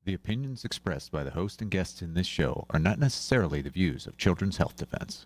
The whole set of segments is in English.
The opinions expressed by the host and guests in this show are not necessarily the views of Children's Health Defense.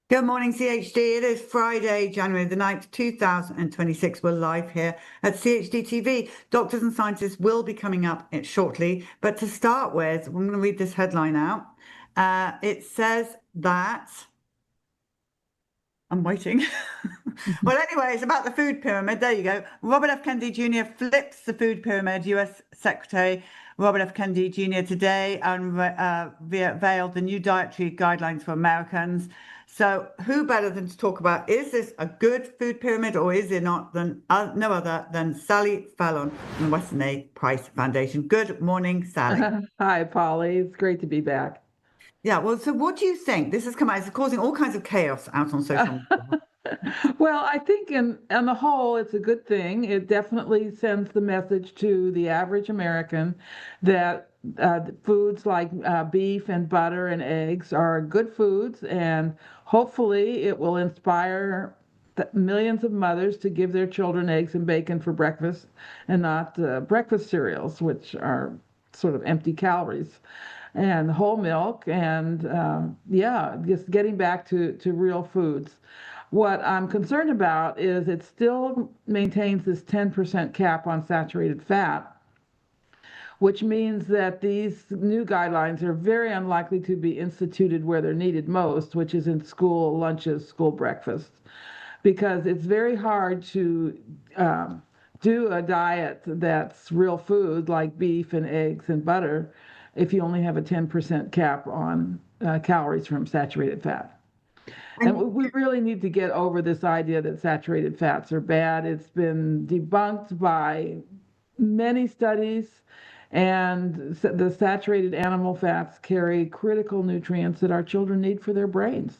Good morning, CHD. It is Friday, January the 9th, 2026. We're live here at CHD TV. Doctors and scientists will be coming up shortly. But to start with, I'm going to read this headline out. It says that... I'm waiting. Well, anyway, it's about the food pyramid. There you go. Robert F. Kennedy Jr. flips the food pyramid. U.S. Secretary Robert F. Kennedy Jr. today unveiled the new dietary guidelines for Americans. So who better than to talk about, is this a good food pyramid or is it not, no other than Sally Fallon from the Weston A Price Foundation. Good morning, Sally. Hi, Polly. It's great to be back. Yeah, well, so what do you think? This has come out, it's causing all kinds of chaos out on social media. Well, I think on the whole, it's a good thing. It definitely sends the message to the average American that foods like beef and butter and eggs are good foods, and hopefully it will inspire millions of mothers to give their children eggs and bacon for breakfast and not breakfast cereals, which are sort of empty calories, and whole milk, and just getting back to real foods. What I'm concerned about is it still maintains this 10% cap on saturated fat, which means that these new guidelines are very unlikely to be instituted where they're needed most, which is in school lunches, school breakfasts, because it's very hard to do a diet that's real food like beef and eggs and butter if you only have a 10% cap on calories from saturated fat. And we really need to get over this idea that saturated fats are bad. It's been debunked by many studies, and the saturated animal fats carry critical nutrients that our children need for their brains.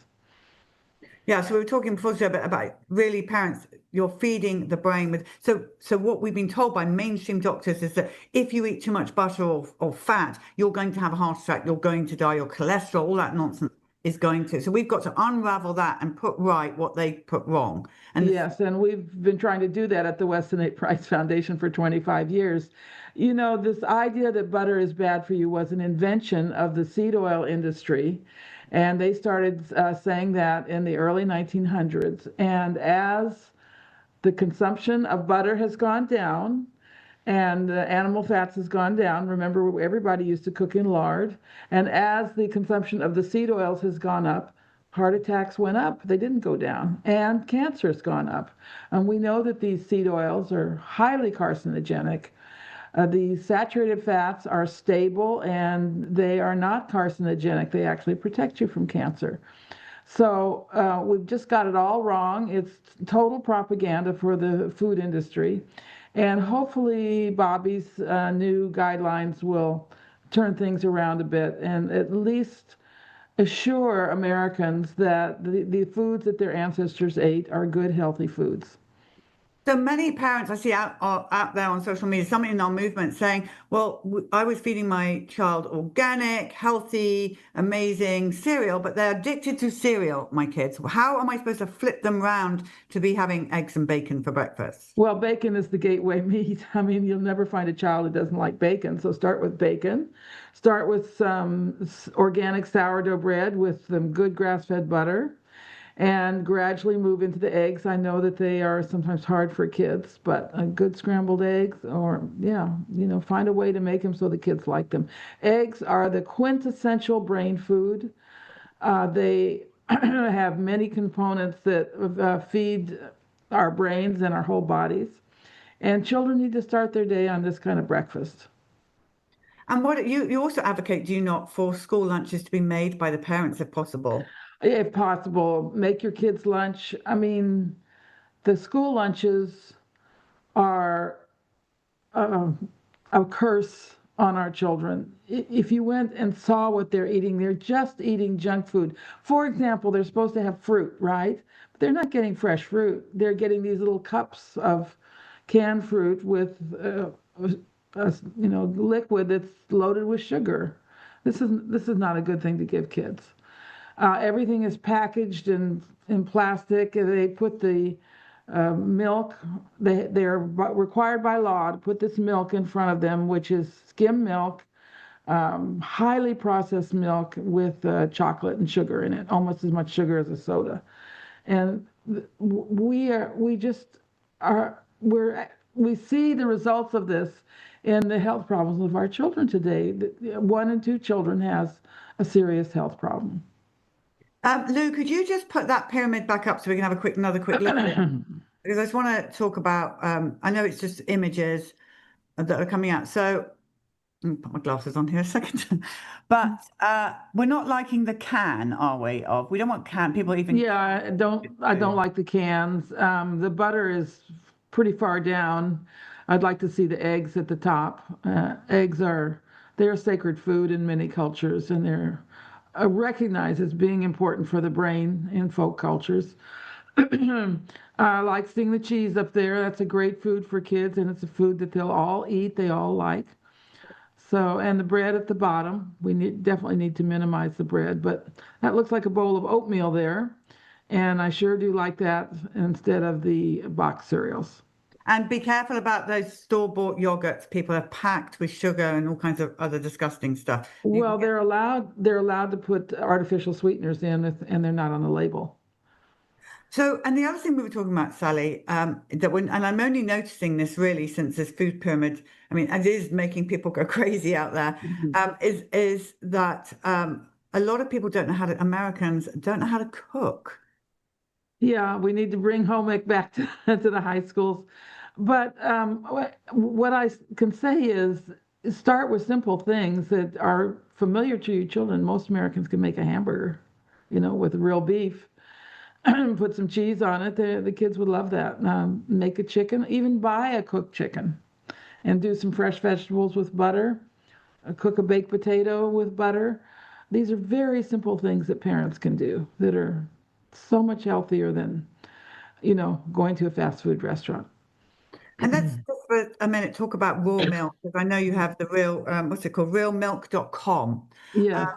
Yeah, so we were talking before about really parents, you're feeding the brain with, so what we've been told by mainstream doctors is that if you eat too much butter or fat, you're going to have a heart attack, you're going to die, your cholesterol, all that nonsense is going to. So we've got to unravel that and put right what they put wrong. And yes, and we've been trying to do that at the Weston A Price Foundation for 25 years. You know, this idea that butter is bad for you was an invention of the seed oil industry. And they started saying that in the early 1900s. And as the consumption of butter has gone down and animal fats has gone down, remember everybody used to cook in lard, and as the consumption of the seed oils has gone up, heart attacks went up, they didn't go down, and cancer has gone up. And we know that these seed oils are highly carcinogenic. The saturated fats are stable and they are not carcinogenic. They actually protect you from cancer. So we've just got it all wrong. It's total propaganda for the food industry. And hopefully Bobby's new guidelines will turn things around a bit and at least assure Americans that the foods that their ancestors ate are good, healthy foods. so many parents I see out there on social media, some in our movement saying, well, I was feeding my child organic, healthy, amazing cereal, but they're addicted to cereal, my kids. How am I supposed to flip them round to be having eggs and bacon for breakfast? Well, bacon is the gateway meat. I mean, you'll never find a child who doesn't like bacon. So start with bacon. Start with some organic sourdough bread with some good grass-fed butter, and gradually move into the eggs. I know that they are sometimes hard for kids, but a good scrambled eggs, or find a way to make them so the kids like them. Eggs are the quintessential brain food. They have many components that feed our brains and our whole bodies. And children need to start their day on this kind of breakfast. And what you also advocate, do you not, for school lunches to be made by the parents if possible? If possible, make your kids lunch. I mean, the school lunches are a curse on our children. If you went and saw what they're eating, they're just eating junk food. For example, they're supposed to have fruit, right? But they're not getting fresh fruit. They're getting these little cups of canned fruit with liquid that's loaded with sugar. This is not a good thing to give kids. Everything is packaged in plastic. They put the milk. They're required by law to put this milk in front of them, which is skim milk, highly processed milk with chocolate and sugar in it, almost as much sugar as a soda. And we see the results of this in the health problems of our children today. 1 in 2 children has a serious health problem. Lou, could you just put that pyramid back up so we can have another quick look at it? Because I just want to talk about, I know it's just images that are coming out. So put my glasses on here a second. But we're not liking the can, are we? We don't want can. People even. Yeah, I don't like the cans. The butter is pretty far down. I'd like to see the eggs at the top. They're sacred food in many cultures, and they're recognized as being important for the brain in folk cultures. I like seeing the cheese up there. That's a great food for kids, and it's a food that they'll all eat. They all like. So, and the bread at the bottom, definitely need to minimize the bread, but that looks like a bowl of oatmeal there. And I sure do like that instead of the box cereals. And be careful about those store-bought yogurts. People are packed with sugar and all kinds of other disgusting stuff. Well, they're allowed to put artificial sweeteners in and they're not on the label. So, and the other thing we were talking about, Sally, and I'm only noticing this really since this food pyramid, I mean, it is making people go crazy out there, is that a lot of people Americans don't know how to cook. Yeah, we need to bring home ec back to the high schools. But what I can say is start with simple things that are familiar to your children. Most Americans can make a hamburger, with real beef. Put some cheese on it. The kids would love that. Make a chicken, even buy a cooked chicken, and do some fresh vegetables with butter. Cook a baked potato with butter. These are very simple things that parents can do that are so much healthier than, going to a fast food restaurant. And let's just for a minute talk about raw milk, because I know you have the real, what's it called, realmilk.com. Yes.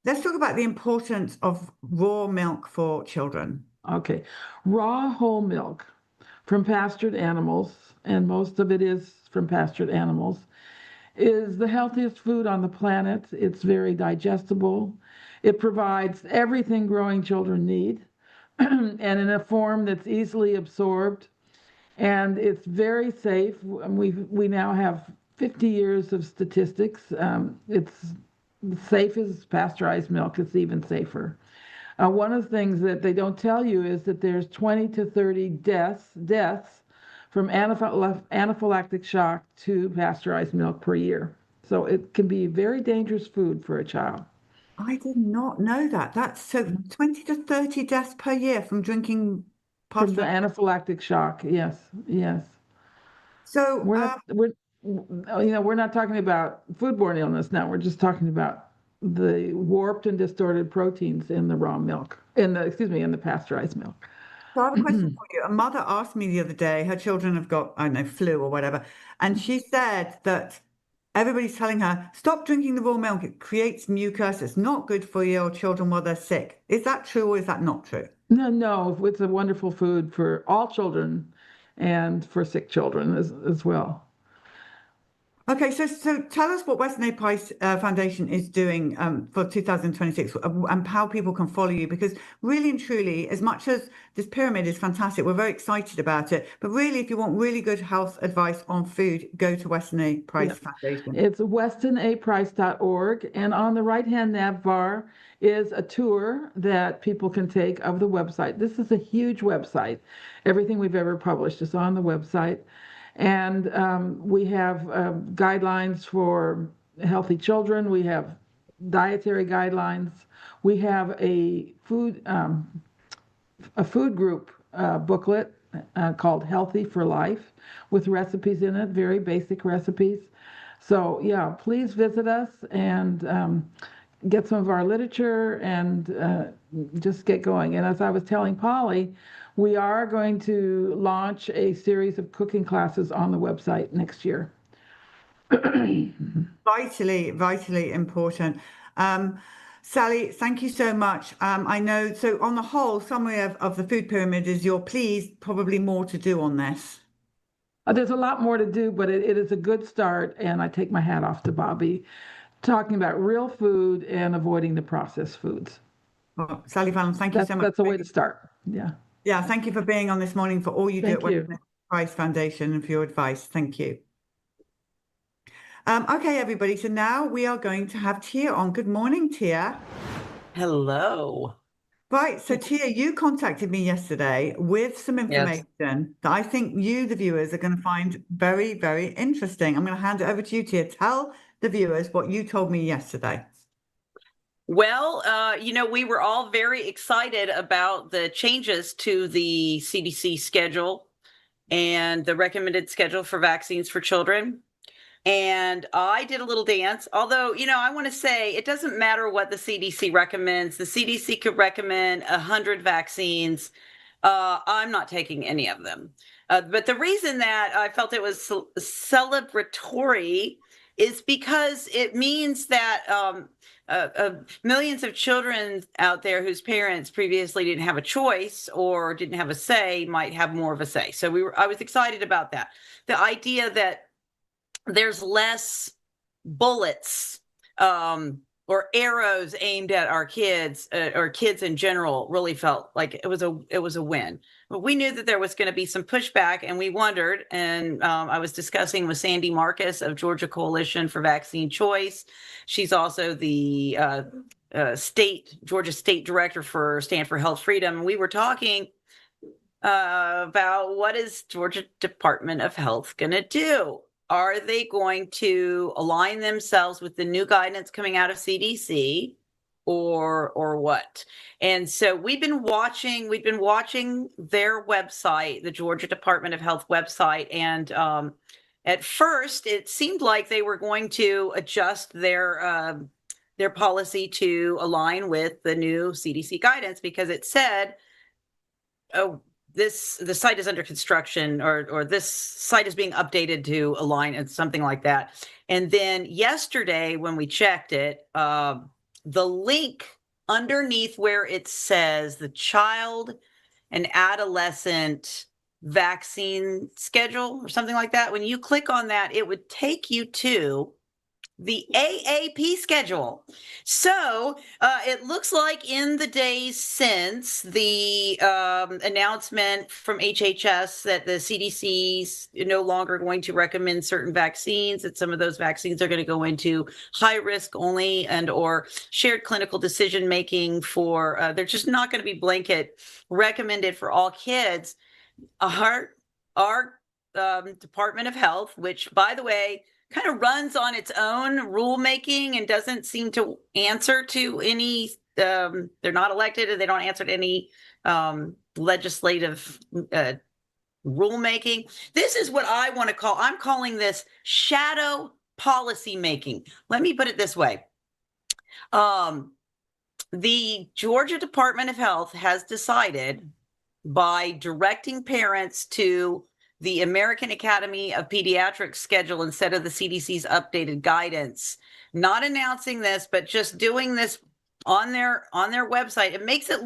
Let's talk about the importance of raw milk for children. Okay. Raw whole milk from pastured animals, and most of it is from pastured animals, is the healthiest food on the planet. It's very digestible. It provides everything growing children need, and in a form that's easily absorbed. And it's very safe. We now have 50 years of statistics. It's safe as pasteurized milk. It's even safer. One of the things that they don't tell you is that there's 20 to 30 deaths from anaphylactic shock to pasteurized milk per year. So it can be very dangerous food for a child. I did not know that. That's so 20 to 30 deaths per year from drinking From the anaphylactic shock, yes. So we're not talking about foodborne illness now. We're just talking about the warped and distorted proteins in the raw milk, in the pasteurized milk. So I have a question for you. A mother asked me the other day, her children have got, I don't know, flu or whatever, and she said that everybody's telling her, stop drinking the raw milk. It creates mucus. It's not good for your children while they're sick. Is that true or is that not true? No, it's a wonderful food for all children and for sick children as well. Okay, so tell us what Weston A. Price Foundation is doing for 2026 and how people can follow you, because really and truly, as much as this pyramid is fantastic, we're very excited about it, but really, if you want really good health advice on food, go to Weston A. Price Foundation. It's westonaprice.org, and on the right-hand nav bar is a tour that people can take of the website. This is a huge website. Everything we've ever published is on the website. And we have guidelines for healthy children. We have dietary guidelines. We have a food group booklet called Healthy for Life with recipes in it, very basic recipes. So yeah, please visit us and get some of our literature and just get going. And as I was telling Polly, We are going to launch a series of cooking classes on the website next year. Vitally important. Sally, thank you so much. I know, so on the whole, summary of the food pyramid is you're pleased, probably more to do on this. There's a lot more to do, but it is a good start, and I take my hat off to Bobby, talking about real food and avoiding the processed foods. Well, Sally Fallon, thank you so much. That's a way to start. Yeah. Yeah, thank you for being on this morning, for all you do at Thank you. Weston Price Foundation, and for your advice. Thank you. Okay, everybody. So now we are going to have Tia on. Good morning, Tia. Hello. Right. So Tia, you contacted me yesterday with some information that I think you, the viewers, are going to find very, very interesting. I'm going to hand it over to you, Tia. Tell the viewers what you told me yesterday. Well, we were all very excited about the changes to the CDC schedule and the recommended schedule for vaccines for children. And I did a little dance, although, I want to say it doesn't matter what the CDC recommends. The CDC could recommend 100 vaccines. I'm not taking any of them. But the reason that I felt it was celebratory is because it means that millions of children out there whose parents previously didn't have a choice or didn't have a say might have more of a say. So I was excited about that. The idea that there's less bullets or arrows aimed at our kids or kids in general really felt like it was a win. But we knew that there was going to be some pushback, and we wondered. And I was discussing with Sandy Marcus of Georgia Coalition for Vaccine Choice. She's also the Georgia State Director for Stand for Health Freedom. And we were talking about what is Georgia Department of Health going to do? Are they going to align themselves with the new guidance coming out of CDC or what? And so we've been watching their website, the Georgia Department of Health website. And at first it seemed like they were going to adjust their policy to align with the new CDC guidance, because it said, the site is under construction, or this site is being updated to align, and something like that. And then yesterday when we checked it, the link underneath where it says the child and adolescent vaccine schedule or something like that, when you click on that, it would take you to the AAP schedule. So it looks like in the days since the announcement from HHS that the CDC's no longer going to recommend certain vaccines, that some of those vaccines are going to go into high risk only and or shared clinical decision making for, they're just not going to be blanket recommended for all kids. Our Department of Health, which, by the way, kind of runs on its own rulemaking and doesn't seem to answer to any, they're not elected and they don't answer to any legislative rulemaking. This is what I want to call, I'm calling this shadow policy making. Let me put it this way. The Georgia Department of Health has decided, by directing parents to the American Academy of Pediatrics schedule instead of the CDC's updated guidance, not announcing this, but just doing this on their website, it makes it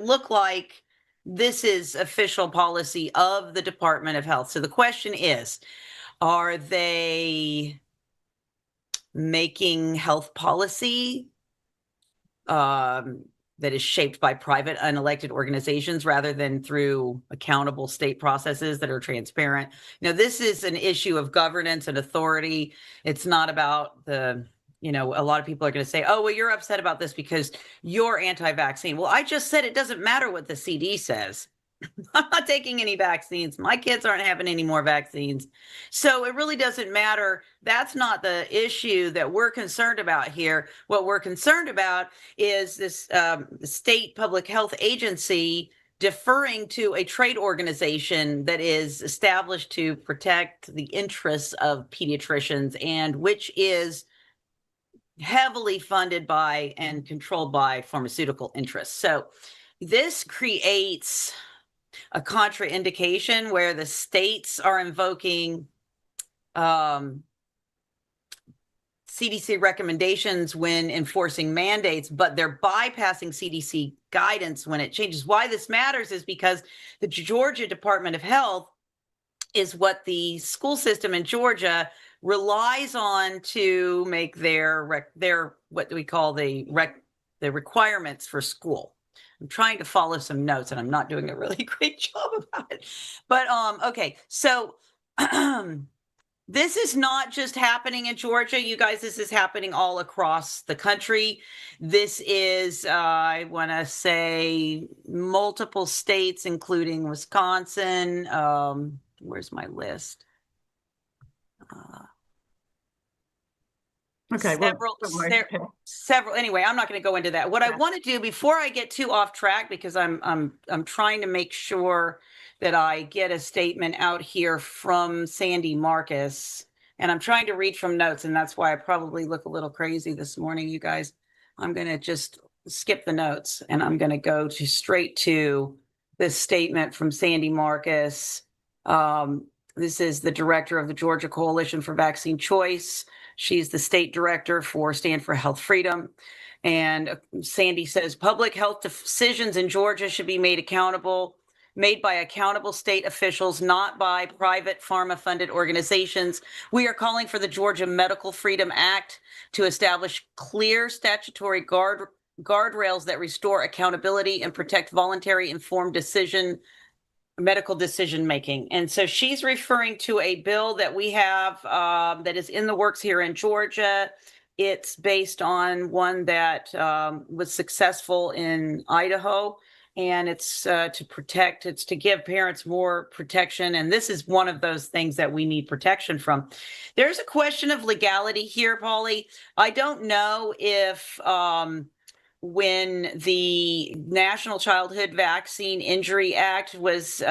look like this is official policy of the Department of Health. So the question is, are they making health policy that is shaped by private unelected organizations rather than through accountable state processes that are transparent? This is an issue of governance and authority. It's not about a lot of people are going to say, oh, well, you're upset about this because you're anti-vaccine. Well, I just said it doesn't matter what the CD says. I'm not taking any vaccines. My kids aren't having any more vaccines. So it really doesn't matter. That's not the issue that we're concerned about here. What we're concerned about is this state public health agency deferring to a trade organization that is established to protect the interests of pediatricians, and which is heavily funded by and controlled by pharmaceutical interests. So this creates a contraindication where the states are invoking CDC recommendations when enforcing mandates, but they're bypassing CDC guidance when it changes. Why this matters is because the Georgia Department of Health is what the school system in Georgia relies on to make their what we call the requirements for school. I'm trying to follow some notes and I'm not doing a really great job about it. But okay, so this is not just happening in Georgia, you guys. This is happening all across the country. This is, I want to say, multiple states, including Wisconsin. Where's my list? Okay, several. Anyway, I'm not going to go into that. What I want to do before I get too off track, because I'm trying to make sure that I get a statement out here from Sandy Marcus, and I'm trying to read from notes, and that's why I probably look a little crazy this morning, you guys. I'm going to just skip the notes, and I'm going to go straight to this statement from Sandy Marcus. This is the director of the Georgia Coalition for Vaccine Choice. She's the state director for Stand for Health Freedom. And Sandy says, public health decisions in Georgia should be made by accountable state officials, not by private pharma-funded organizations. We are calling for the Georgia Medical Freedom Act to establish clear statutory guardrails that restore accountability and protect voluntary informed medical decision making. And so she's referring to a bill that we have that is in the works here in Georgia. It's based on one that was successful in Idaho, and it's to give parents more protection. And this is one of those things that we need protection from. There's a question of legality here, Polly. I don't know if when the National Childhood Vaccine Injury Act was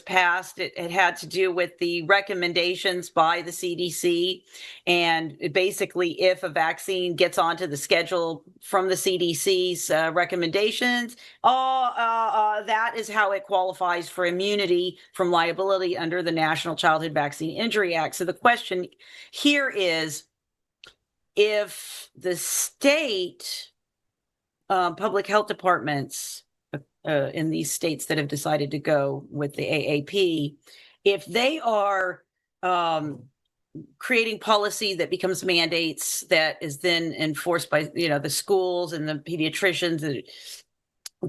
passed, it had to do with the recommendations by the CDC, and basically, if a vaccine gets onto the schedule from the CDC's recommendations, that is how it qualifies for immunity from liability under the National Childhood Vaccine Injury Act. So the question here is, if the state public health departments in these states that have decided to go with the AAP, if they are creating policy that becomes mandates that is then enforced by the schools and the pediatricians,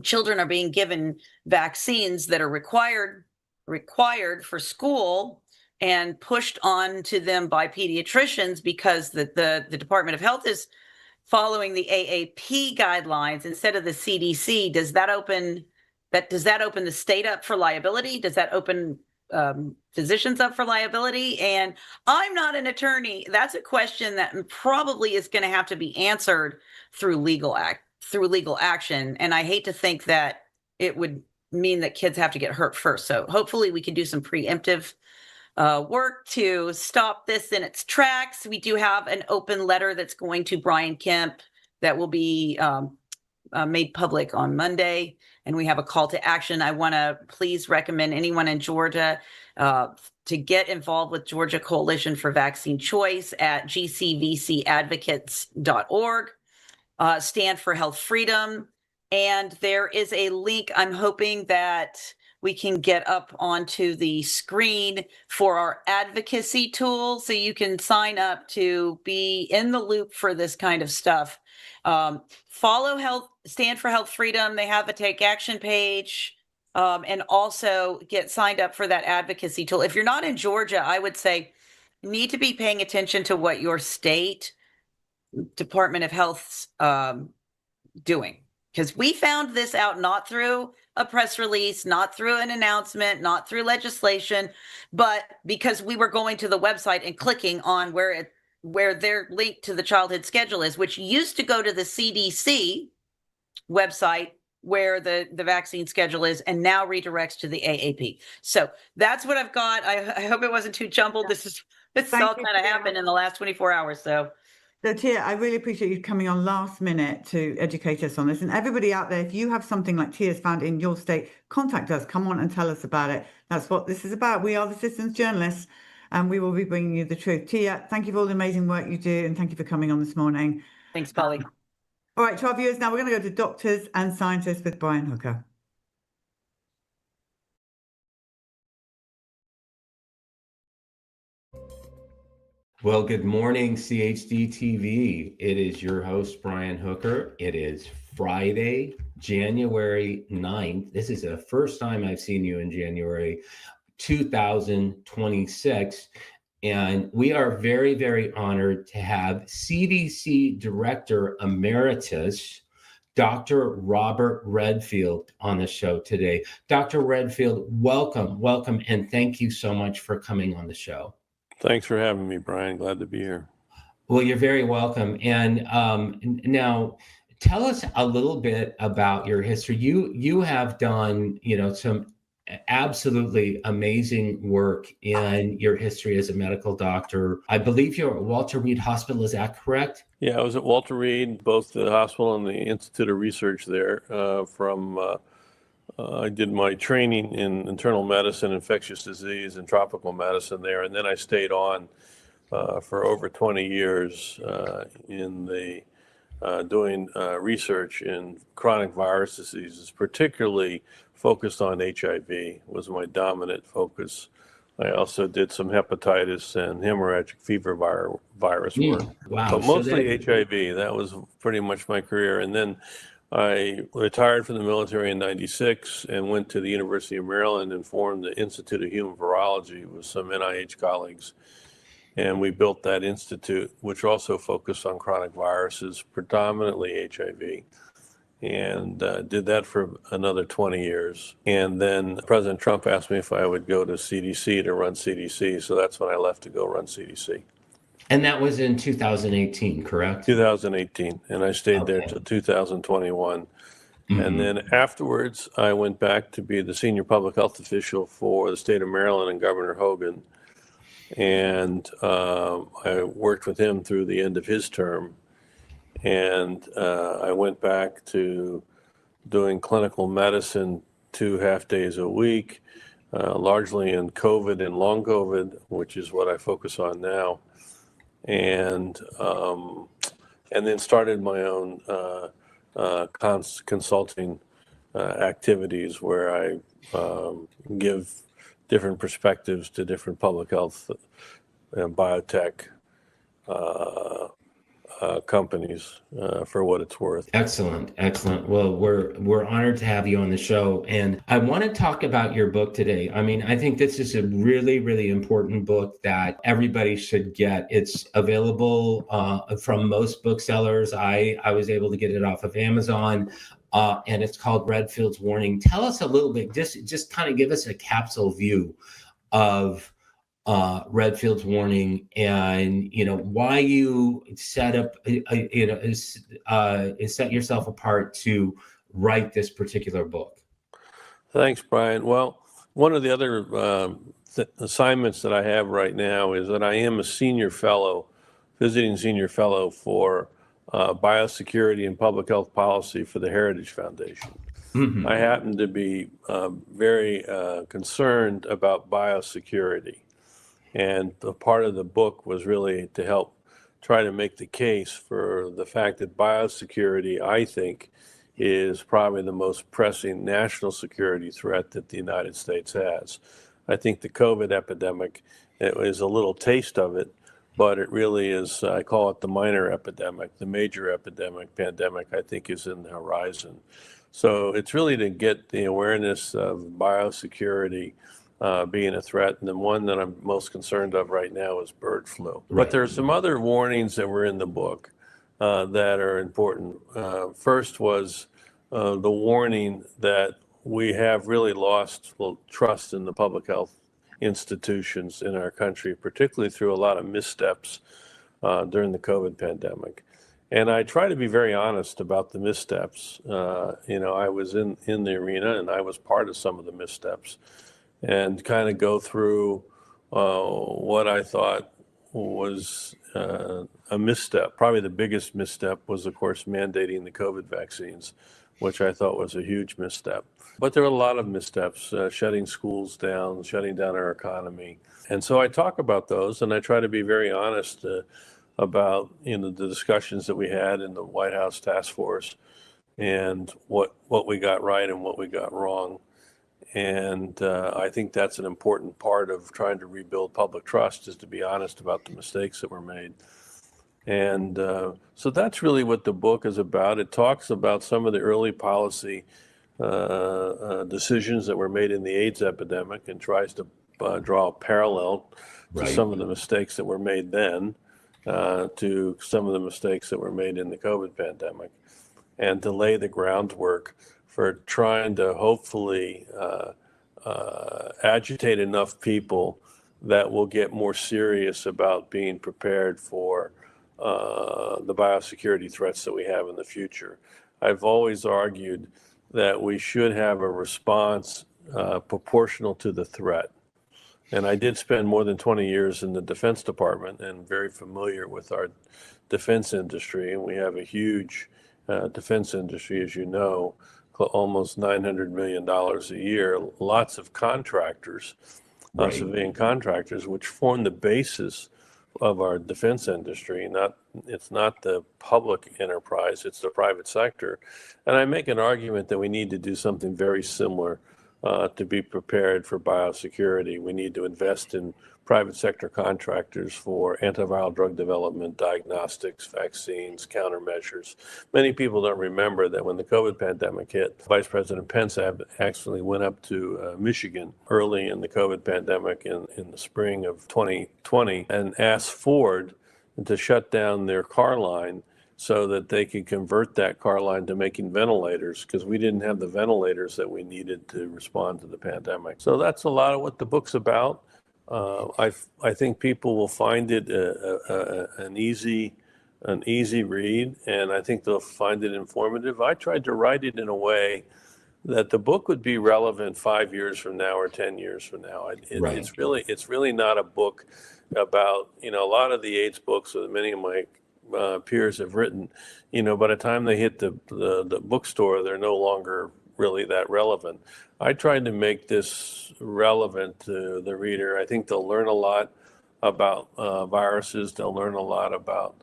children are being given vaccines that are required for school and pushed on to them by pediatricians because the Department of Health is following the AAP guidelines instead of the CDC. Does that open the state up for liability? Does that open physicians up for liability? And I'm not an attorney. That's a question that probably is going to have to be answered through legal action. And I hate to think that it would mean that kids have to get hurt first. So hopefully we can do some preemptive work to stop this in its tracks. We do have an open letter that's going to Brian Kemp that will be made public on Monday, and we have a call to action. I want to please recommend anyone in Georgia to get involved with Georgia Coalition for Vaccine Choice at gcvcadvocates.org, Stand for Health Freedom, and there is a link I'm hoping that we can get up onto the screen for our advocacy tool, so you can sign up to be in the loop for this kind of stuff. Follow Stand for Health Freedom. They have a Take Action page, and also get signed up for that advocacy tool. If you're not in Georgia, I would say you need to be paying attention to what your state Department of Health's doing. Because we found this out not through a press release, not through an announcement, not through legislation, but because we were going to the website and clicking on where their link to the childhood schedule is, which used to go to the CDC website where the vaccine schedule is, and now redirects to the AAP. So that's what I've got. I hope it wasn't too jumbled. This all kind of happened in the last 24 hours. So So Tia, I really appreciate you coming on last minute to educate us on this. And everybody out there, if you have something like Tia's found in your state, contact us. Come on and tell us about it. That's what this is about. We are the citizens journalists, and we will be bringing you the truth. Tia, thank you for all the amazing work you do, and thank you for coming on this morning. Thanks, Polly. All right, to our viewers now, we're going to go to Doctors and Scientists with Brian Hooker. Well, good morning, CHD TV. It is your host, Brian Hooker. It is Friday, January 9th. This is the first time I've seen you in January 2026. And we are very, very honored to have CDC Director Emeritus, Dr. Robert Redfield, on the show today. Dr. Redfield, welcome, and thank you so much for coming on the show. Thanks for having me, Brian. Glad to be here. Well, you're very welcome. And now tell us a little bit about your history. You have done, some absolutely amazing work in your history as a medical doctor. I believe you're at Walter Reed Hospital. Is that correct? Yeah, I was at Walter Reed, both the hospital and the Institute of Research there I did my training in internal medicine, infectious disease, and tropical medicine there, and then I stayed on for over 20 years doing research in chronic virus diseases, particularly focused on HIV was my dominant focus. I also did some hepatitis and hemorrhagic fever virus work, Wow. but mostly HIV. That was pretty much my career, and then I retired from the military in '96 and went to the University of Maryland and formed the Institute of Human Virology with some NIH colleagues. And we built that institute, which also focused on chronic viruses, predominantly HIV, and did that for another 20 years. And then President Trump asked me if I would go to CDC to run CDC. So that's when I left to go run CDC. And that was in 2018, correct? 2018, and I stayed there till 2021. Mm-hmm. And then afterwards, I went back to be the senior public health official for the state of Maryland and Governor Hogan. And I worked with him through the end of his term. And I went back to doing clinical medicine 2 half days a week, largely in COVID and long COVID, which is what I focus on now. And then started my own consulting activities where I give different perspectives to different public health and biotech companies for what it's worth. Excellent. Well, we're honored to have you on the show, and I want to talk about your book today. I mean, I think this is a really, really important book that everybody should get. It's available from most booksellers. I was able to get it off of Amazon, and it's called Redfield's Warning. Tell us a little bit, just kind of give us a capsule view of Redfield's Warning, and why you set up set yourself apart to write this particular book. Thanks, Brian. Well, one of the other assignments that I have right now is that I am a visiting senior fellow for biosecurity and public health policy for the Heritage Foundation. Mm-hmm. I happen to be very concerned about biosecurity. And the part of the book was really to help try to make the case for the fact that biosecurity, I think, is probably the most pressing national security threat that the United States has. I think the COVID epidemic, it is a little taste of it, but it really is, I call it the minor epidemic. The major pandemic, I think, is in the horizon. So it's really to get the awareness of biosecurity being a threat, and the one that I'm most concerned of right now is bird flu. Right. But there are some other warnings that were in the book that are important. First was the warning that we have really lost trust in the public health institutions in our country, particularly through a lot of missteps during the COVID pandemic. And I try to be very honest about the missteps. I was in the arena, and I was part of some of the missteps, and kind of go through what I thought a misstep. Probably the biggest misstep was, of course, mandating the COVID vaccines, which I thought was a huge misstep. But there were a lot of missteps, shutting schools down, shutting down our economy. And so I talk about those, and I try to be very honest about the discussions that we had in the White House task force and what we got right and what we got wrong. And I think that's an important part of trying to rebuild public trust, is to be honest about the mistakes that were made. And so that's really what the book is about. It talks about some of the early policy decisions that were made in the AIDS epidemic and tries to draw a parallel to some of the mistakes that were made then to some of the mistakes that were made in the COVID pandemic, and to lay the groundwork for trying to hopefully agitate enough people that will get more serious about being prepared for the biosecurity threats that we have in the future. I've always argued that we should have a response proportional to the threat. And I did spend more than 20 years in the Defense Department and very familiar with our defense industry. And we have a huge defense industry, as you know, almost $900 million a year, lots of contractors, civilian contractors, which form the basis of our defense industry. It's not the public enterprise, it's the private sector. And I make an argument that we need to do something very similar to be prepared for biosecurity. We need to invest in private sector contractors for antiviral drug development, diagnostics, vaccines, countermeasures. Many people don't remember that when the COVID pandemic hit, Vice President Pence actually went up to Michigan early in the COVID pandemic in the spring of 2020 and asked Ford to shut down their car line so that they could convert that car line to making ventilators, because we didn't have the ventilators that we needed to respond to the pandemic. So that's a lot of what the book's about. I think people will find it an easy read, and I think they'll find it informative. I tried to write it in a way that the book would be relevant 5 years from now or 10 years from now. It's really not a book about, a lot of the AIDS books that many of my peers have written, by the time they hit the bookstore, they're no longer really that relevant. I tried to make this relevant to the reader. I think they'll learn a lot about viruses. They'll learn a lot about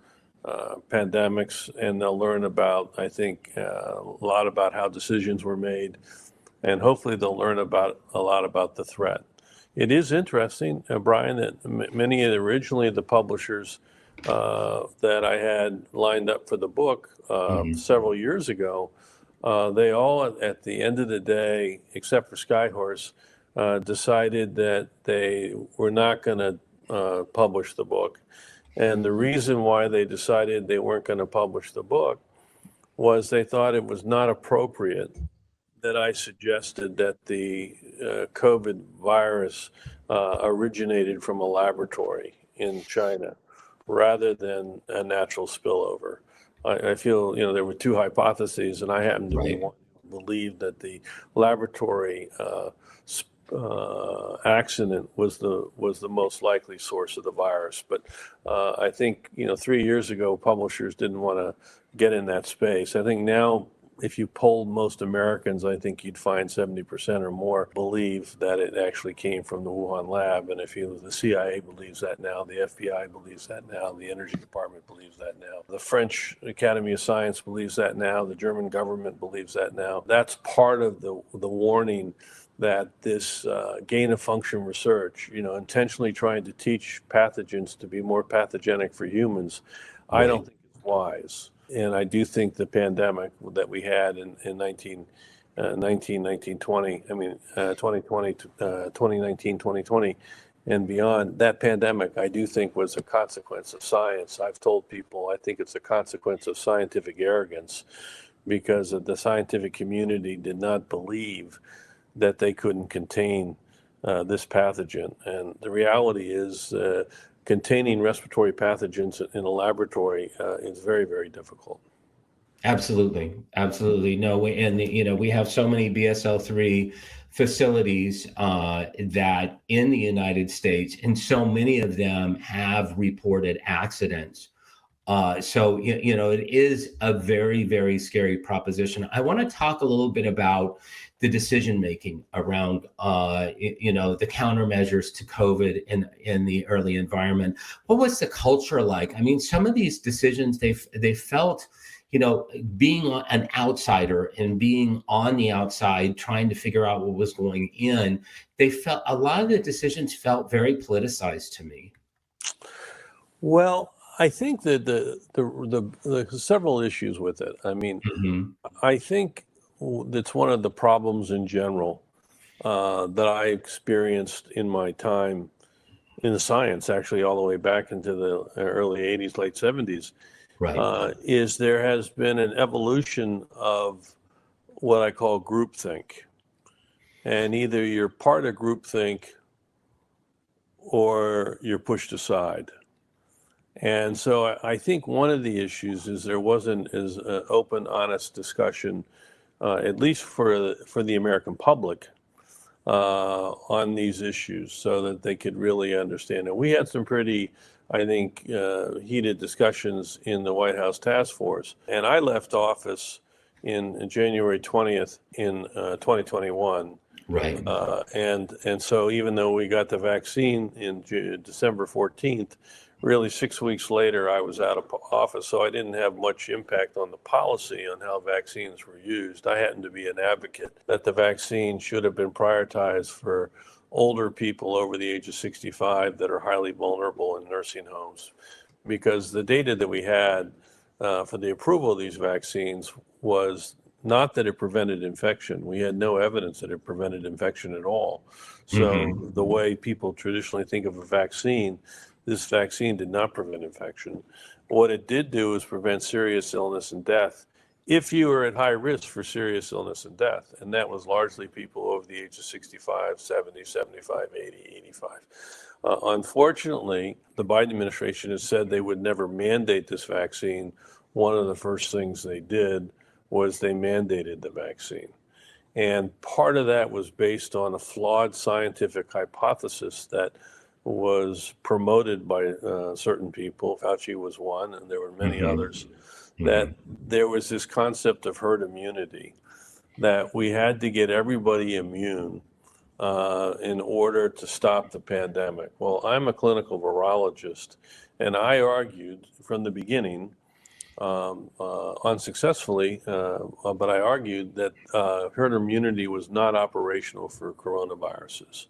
pandemics, and they'll learn about, I think, a lot about how decisions were made, and hopefully they'll learn a lot about the threat. It is interesting, Brian, that many of originally the publishers that I had lined up for the book several years ago, they all, at the end of the day, except for Skyhorse, decided that they were not going to publish the book. And the reason why they decided they weren't going to publish the book was they thought it was not appropriate that I suggested that the COVID virus originated from a laboratory in China rather than a natural spillover. I feel, there were two hypotheses, and I happen to believe that the laboratory accident was the most likely source of the virus. But I think 3 years ago, publishers didn't want to get in that space. I think now, if you polled most Americans, I think you'd find 70% or more believe that it actually came from the Wuhan lab. And the CIA believes that now, the FBI believes that now, the Energy Department believes that now, the French Academy of Science believes that now, the German government believes that now. That's part of the warning that this gain-of-function research, intentionally trying to teach pathogens to be more pathogenic for humans, I don't think is wise. And I do think the pandemic that we had in 2019, 2020, and beyond, that pandemic, I do think was a consequence of science. I've told people I think it's a consequence of scientific arrogance, because the scientific community did not believe that they couldn't contain this pathogen. And the reality is containing respiratory pathogens in a laboratory is very, very difficult. Absolutely. No, we have so many BSL-3 facilities that in the United States, and so many of them have reported accidents. So, it is a very, very scary proposition. I want to talk a little bit about the decision making around, the countermeasures to COVID in the early environment. What was the culture like? I mean, some of these decisions, they felt, being an outsider and being on the outside, trying to figure out what was going in, a lot of the decisions felt very politicized to me. Well, I think that the several issues with it. I mean, I think that's one of the problems in general that I experienced in my time in the science, actually all the way back into the early 80s, late 70s, Right. is there has been an evolution of what I call groupthink. And either you're part of groupthink or you're pushed aside. And so I think one of the issues is there wasn't as open, honest discussion, at least for the American public, on these issues, so that they could really understand it. We had some pretty, I think, heated discussions in the White House task force, and I left office in January 20th in 2021. Right. And so even though we got the vaccine in December 14th, really 6 weeks later, I was out of office, so I didn't have much impact on the policy on how vaccines were used. I happen to be an advocate that the vaccine should have been prioritized for older people over the age of 65 that are highly vulnerable in nursing homes, because the data that we had for the approval of these vaccines was not that it prevented infection. We had no evidence that it prevented infection at all. So the way people traditionally think of a vaccine, this vaccine did not prevent infection. What it did do is prevent serious illness and death if you were at high risk for serious illness and death. And that was largely people over the age of 65, 70, 75, 80, 85. Unfortunately, the Biden administration has said they would never mandate this vaccine. One of the first things they did was they mandated the vaccine. And part of that was based on a flawed scientific hypothesis that was promoted by certain people. Fauci was one, and there were many others, that there was this concept of herd immunity, that we had to get everybody immune in order to stop the pandemic. Well, I'm a clinical virologist, and I argued from the beginning, unsuccessfully, but I argued that herd immunity was not operational for coronaviruses.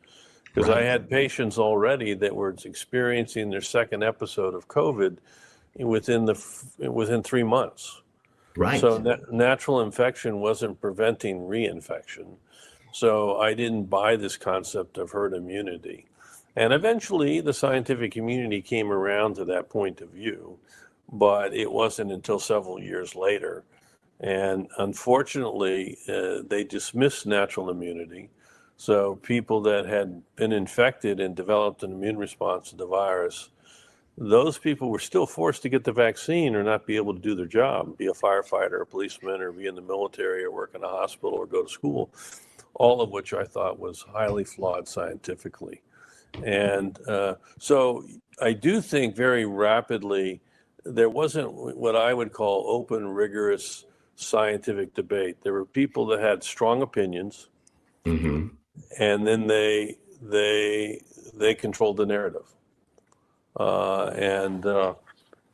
Because I had patients already that were experiencing their second episode of COVID within 3 months. Right. So natural infection wasn't preventing reinfection. So I didn't buy this concept of herd immunity. And eventually the scientific community came around to that point of view, but it wasn't until several years later. And unfortunately, they dismissed natural immunity. So people that had been infected and developed an immune response to the virus, those people were still forced to get the vaccine or not be able to do their job, be a firefighter, a policeman, or be in the military, or work in a hospital, or go to school, all of which I thought was highly flawed scientifically. And so I do think very rapidly there wasn't what I would call open, rigorous scientific debate. There were people that had strong opinions, and then they controlled the narrative.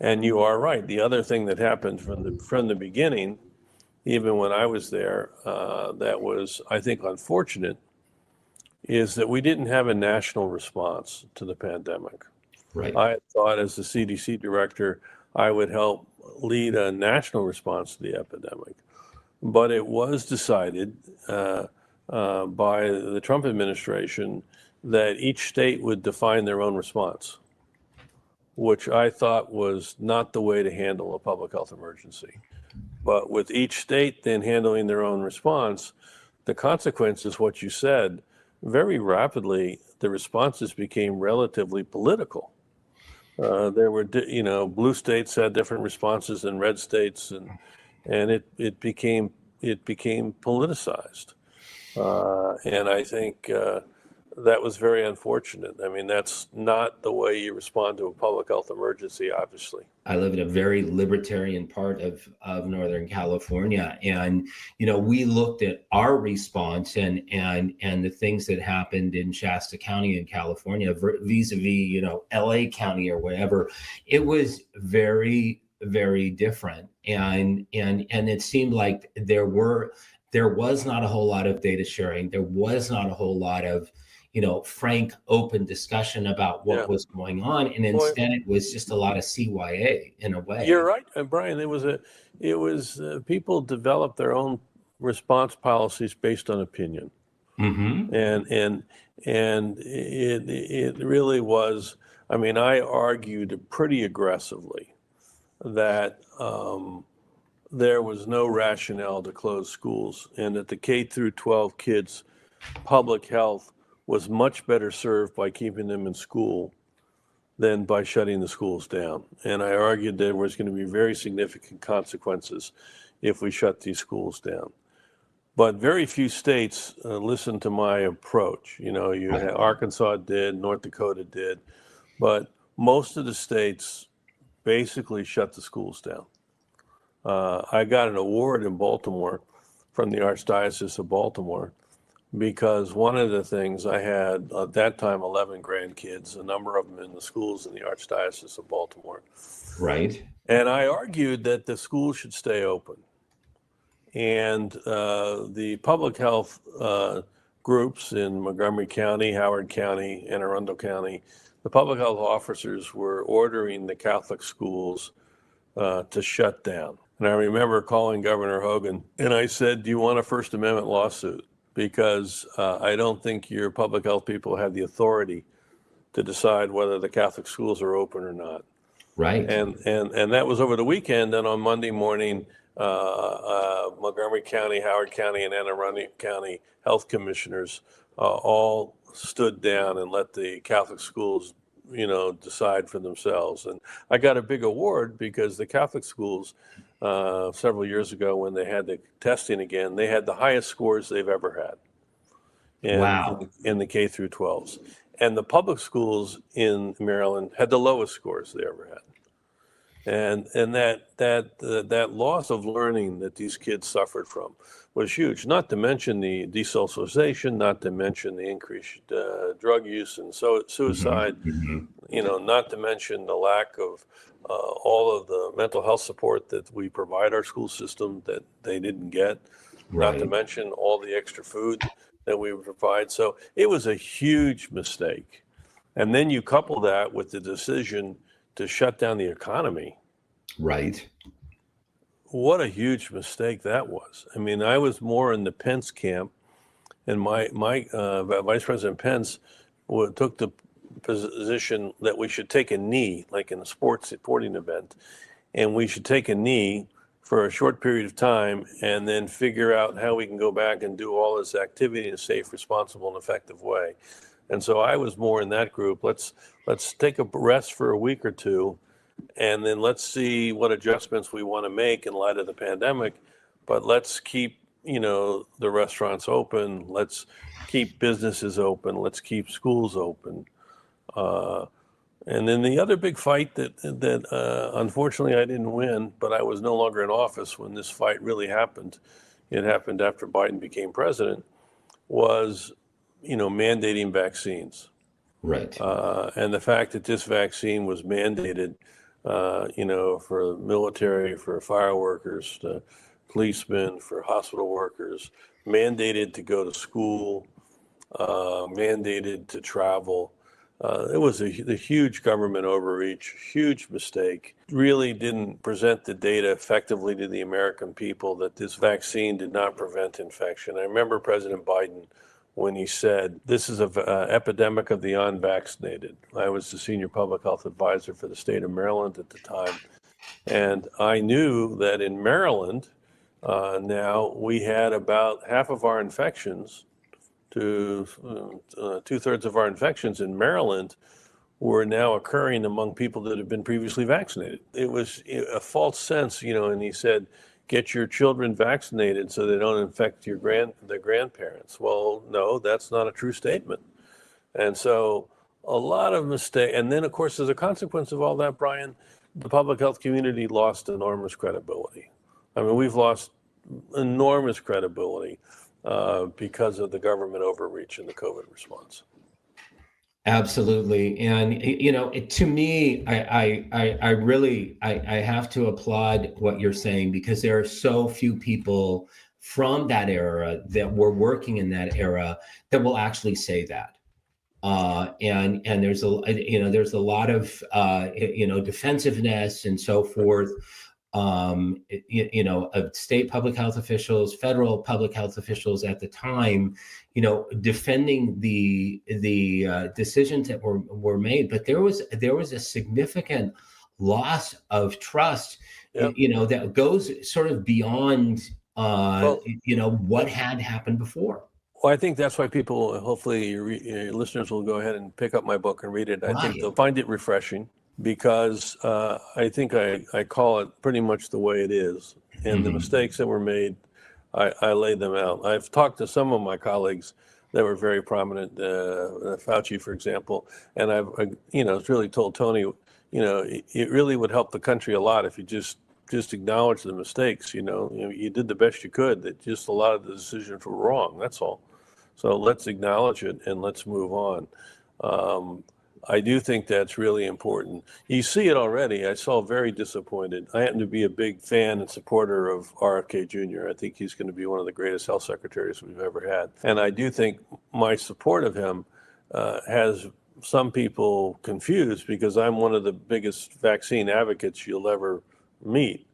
And you are right. The other thing that happened from the beginning, even when I was there, that was, I think, unfortunate, is that we didn't have a national response to the pandemic. Right. I had thought as the CDC director, I would help lead a national response to the epidemic. But it was decided by the Trump administration that each state would define their own response, which I thought was not the way to handle a public health emergency. But with each state then handling their own response, the consequence is what you said. Very rapidly, the responses became relatively political. There were, blue states had different responses than red states, and it became politicized. And I think that was very unfortunate. I mean, that's not the way you respond to a public health emergency, obviously. I live in a very libertarian part of Northern California. And, we looked at our response and the things that happened in Shasta County in California vis-a-vis, LA County or whatever. It was very, very different. And it seemed like there was not a whole lot of data sharing. There was not a whole lot of, frank, open discussion about what was going on. And instead it was just a lot of CYA in a way. You're right, Brian. It was people developed their own response policies based on opinion. Mm-hmm. And it really was, I mean, I argued pretty aggressively that there was no rationale to close schools, and that the K through 12 kids' public health was much better served by keeping them in school than by shutting the schools down. And I argued there was going to be very significant consequences if we shut these schools down. But very few states listened to my approach. Arkansas did, North Dakota did, but most of the states basically shut the schools down. I got an award in Baltimore from the Archdiocese of Baltimore because one of the things I had at that time 11 grandkids, a number of them in the schools in the Archdiocese of Baltimore. Right. And I argued that the schools should stay open. And the public health groups in Montgomery County, Howard County, Anne Arundel County, the public health officers were ordering the Catholic schools to shut down. And I remember calling Governor Hogan and I said, do you want a First Amendment lawsuit? Because I don't think your public health people have the authority to decide whether the Catholic schools are open or not. Right. And that was over the weekend. And on Monday morning, Montgomery County, Howard County, and Anne Arundel County health commissioners all stood down and let the Catholic schools, decide for themselves. And I got a big award because the Catholic schools, several years ago when they had the testing again, they had the highest scores they've ever had in the K through 12s. And the public schools in Maryland had the lowest scores they ever had. And that loss of learning that these kids suffered from was huge, not to mention the desocialization, not to mention the increased drug use and suicide, not to mention the lack of all of the mental health support that we provide our school system that they didn't get, not to mention all the extra food that we provide. So it was a huge mistake. And then you couple that with the decision to shut down the economy. Right. What a huge mistake that was. I mean, I was more in the Pence camp, and my Vice President Pence took the position that we should take a knee, like in a sporting event, and we should take a knee for a short period of time and then figure out how we can go back and do all this activity in a safe, responsible, and effective way. And so I was more in that group. Let's take a rest for a week or two, and then let's see what adjustments we want to make in light of the pandemic. But let's keep, the restaurants open. Let's keep businesses open. Let's keep schools open. And then the other big fight that unfortunately I didn't win, but I was no longer in office when this fight really happened. It happened after Biden became president, was mandating vaccines. Right. And the fact that this vaccine was mandated, for military, for fire workers, policemen, for hospital workers, mandated to go to school, mandated to travel. It was a huge government overreach, huge mistake. Really didn't present the data effectively to the American people that this vaccine did not prevent infection. I remember President Biden when he said, this is an epidemic of the unvaccinated. I was the senior public health advisor for the state of Maryland at the time. And I knew that in Maryland, now we had about half of our infections to 2/3 of our infections in Maryland were now occurring among people that had been previously vaccinated. It was a false sense, and he said, get your children vaccinated so they don't infect their grandparents. Well, no, that's not a true statement. And so a lot of mistake. And then, of course, as a consequence of all that, Brian, the public health community lost enormous credibility. I mean, we've lost enormous credibility because of the government overreach in the COVID response. Absolutely. And, to me, I really have to applaud what you're saying, because there are so few people from that era that were working in that era that will actually say that. And there's there's a lot of, defensiveness and so forth, of state public health officials, federal public health officials at the time, defending the decisions that were made. But there was a significant loss of trust, that goes sort of beyond, what had happened before. Well, I think that's why people, hopefully your listeners will go ahead and pick up my book and read it. I think they'll find it refreshing, because I think I call it pretty much the way it is. And the mistakes that were made, I laid them out. I've talked to some of my colleagues that were very prominent, Fauci, for example, and I've really told Tony, it really would help the country a lot if you just acknowledge the mistakes. You did the best you could. That just a lot of the decisions were wrong. That's all. So let's acknowledge it and let's move on. I do think that's really important. You see it already. I saw very disappointed. I happen to be a big fan and supporter of RFK Jr. I think he's going to be one of the greatest health secretaries we've ever had. And I do think my support of him has some people confused, because I'm one of the biggest vaccine advocates you'll ever meet.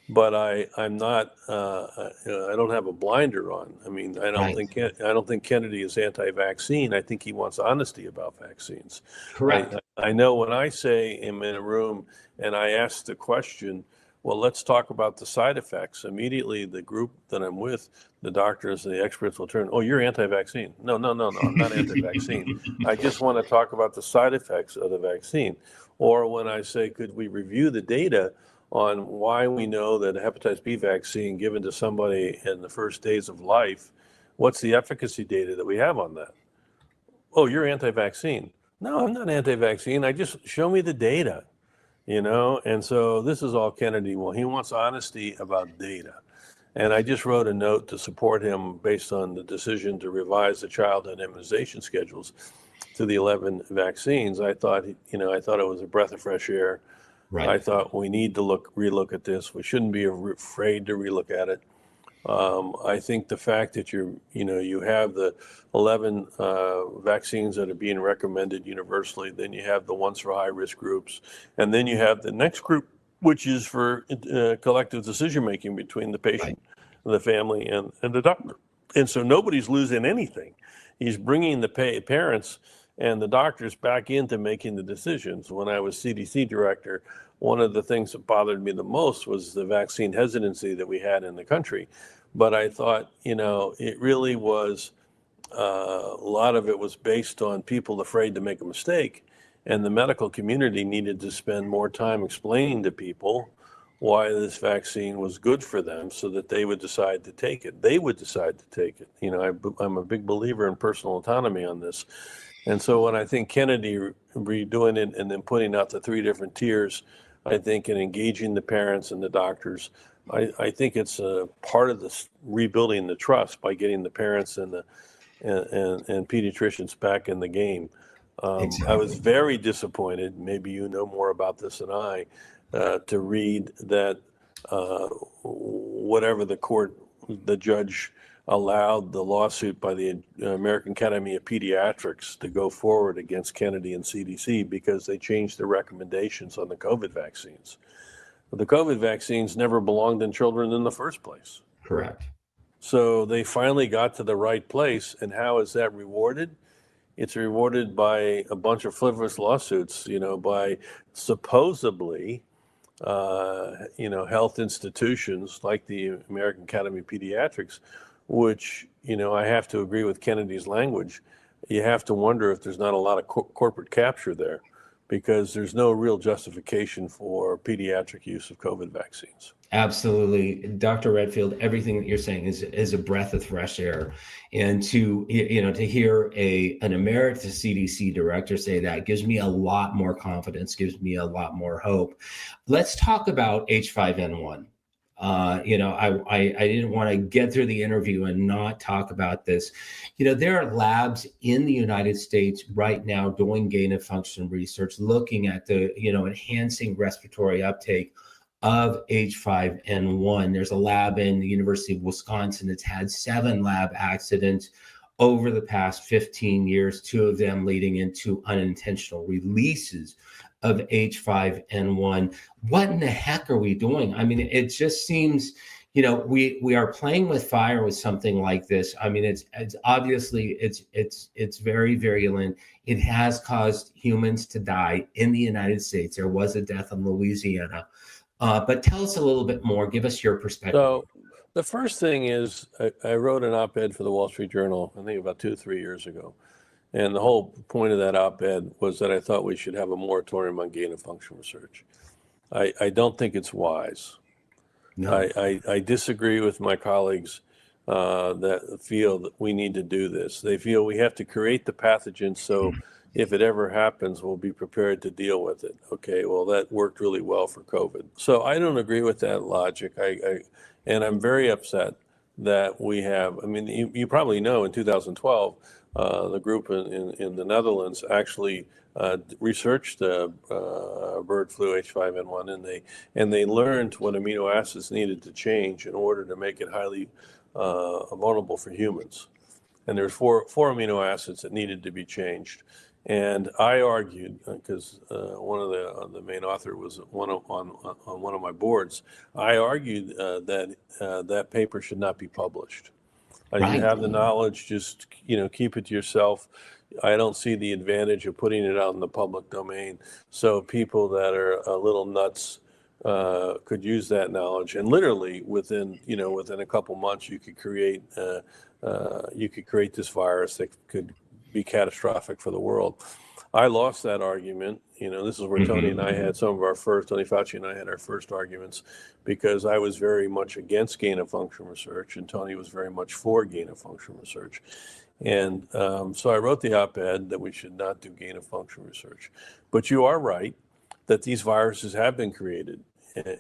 But I'm not. I don't have a blinder on. I mean, I don't think Kennedy is anti-vaccine. I think he wants honesty about vaccines. Correct. I know when I say I'm in a room and I ask the question, well, let's talk about the side effects. Immediately, the group that I'm with, the doctors and the experts will turn, oh, you're anti-vaccine. No, I'm not anti-vaccine. I just want to talk about the side effects of the vaccine. Or when I say, could we review the data on why we know that a hepatitis B vaccine given to somebody in the first days of life, what's the efficacy data that we have on that? Oh, you're anti-vaccine. No, I'm not anti-vaccine. I just show me the data, And so this is all Kennedy. Well, he wants honesty about data. And I just wrote a note to support him based on the decision to revise the childhood immunization schedules to the 11 vaccines. I thought, it was a breath of fresh air. Right. I thought we need to relook at this. We shouldn't be afraid to relook at it. I think the fact that you have the 11 vaccines that are being recommended universally, then you have the ones for high risk groups, and then you have the next group, which is for collective decision making between the patient, the family, and the doctor. And so nobody's losing anything. He's bringing the parents and the doctors back into making the decisions. When I was CDC director, one of the things that bothered me the most was the vaccine hesitancy that we had in the country. But I thought, it really was, a lot of it was based on people afraid to make a mistake. And the medical community needed to spend more time explaining to people why this vaccine was good for them so that they would decide to take it. They would decide to take it. I'm a big believer in personal autonomy on this. And so when I think Kennedy redoing it and then putting out the 3 different tiers, I think, and engaging the parents and the doctors, I think it's a part of this rebuilding the trust by getting the parents and pediatricians back in the game. Exactly. I was very disappointed, maybe you know more about this than I, to read that whatever the judge allowed the lawsuit by the American Academy of Pediatrics to go forward against Kennedy and CDC because they changed their recommendations on the COVID vaccines. The COVID vaccines never belonged in children in the first place. Correct. So they finally got to the right place. And how is that rewarded? It's rewarded by a bunch of frivolous lawsuits, by supposedly health institutions like the American Academy of Pediatrics, which, I have to agree with Kennedy's language. You have to wonder if there's not a lot of corporate capture there, because there's no real justification for pediatric use of COVID vaccines. Absolutely. Dr. Redfield, everything that you're saying is a breath of fresh air. And to hear an emeritus CDC director say that gives me a lot more confidence, gives me a lot more hope. Let's talk about H5N1. I didn't want to get through the interview and not talk about this. There are labs in the United States right now doing gain of function research, looking at the, enhancing respiratory uptake of H5N1. There's a lab in the University of Wisconsin that's had 7 lab accidents over the past 15 years, 2 of them leading into unintentional releases of H5N1. What in the heck are we doing? I mean, it just seems, we are playing with fire with something like this. I mean, it's obviously it's very virulent. It has caused humans to die in the United States. There was a death in Louisiana. But tell us a little bit more. Give us your perspective. So the first thing is I wrote an op-ed for the Wall Street Journal, I think about 2-3 years ago. And the whole point of that op-ed was that I thought we should have a moratorium on gain of function research. I don't think it's wise. No. I disagree with my colleagues that feel that we need to do this. They feel we have to create the pathogen so if it ever happens, we'll be prepared to deal with it. Okay, well, that worked really well for COVID. So I don't agree with that logic. And I'm very upset that we have, I mean, you probably know in 2012, the group in the Netherlands actually researched bird flu H5N1, and they learned what amino acids needed to change in order to make it highly vulnerable for humans. And there's four amino acids that needed to be changed. And I argued, because one of the main author was on one of my boards, I argued that that paper should not be published. Right. You have the knowledge, just keep it to yourself. I don't see the advantage of putting it out in the public domain. So people that are a little nuts could use that knowledge, and literally within a couple months, you could create this virus that could be catastrophic for the world. I lost that argument. This is where Tony and I had Tony Fauci and I had our first arguments, because I was very much against gain of function research and Tony was very much for gain of function research. And so I wrote the op-ed that we should not do gain of function research. But you are right that these viruses have been created,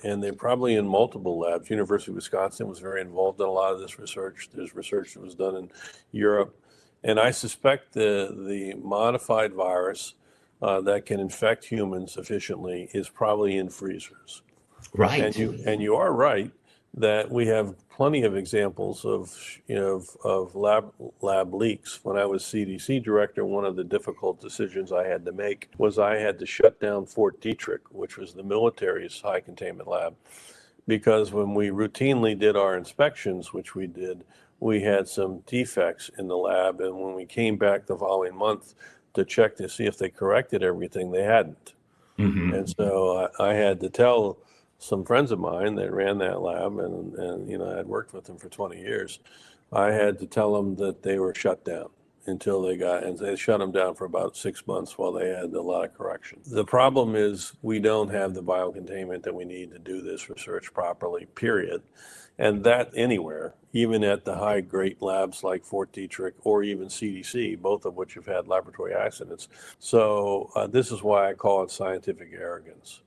and they're probably in multiple labs. University of Wisconsin was very involved in a lot of this research. There's research that was done in Europe. And I suspect the modified virus that can infect humans efficiently is probably in freezers. Right. And you are right that we have plenty of examples of lab leaks. When I was CDC director, one of the difficult decisions I had to make was I had to shut down Fort Detrick, which was the military's high containment lab, because when we routinely did our inspections, which we did, we had some defects in the lab, and when we came back the following month to check to see if they corrected everything, they hadn't. And so I had to tell some friends of mine that ran that lab, and I had worked with them for 20 years. I had to tell them that they were shut down until they shut them down for about 6 months while they had a lot of correction. The problem is we don't have the biocontainment that we need to do this research properly, period. And that anywhere, even at the high great labs like Fort Detrick or even CDC, both of which have had laboratory accidents. So this is why I call it scientific arrogance.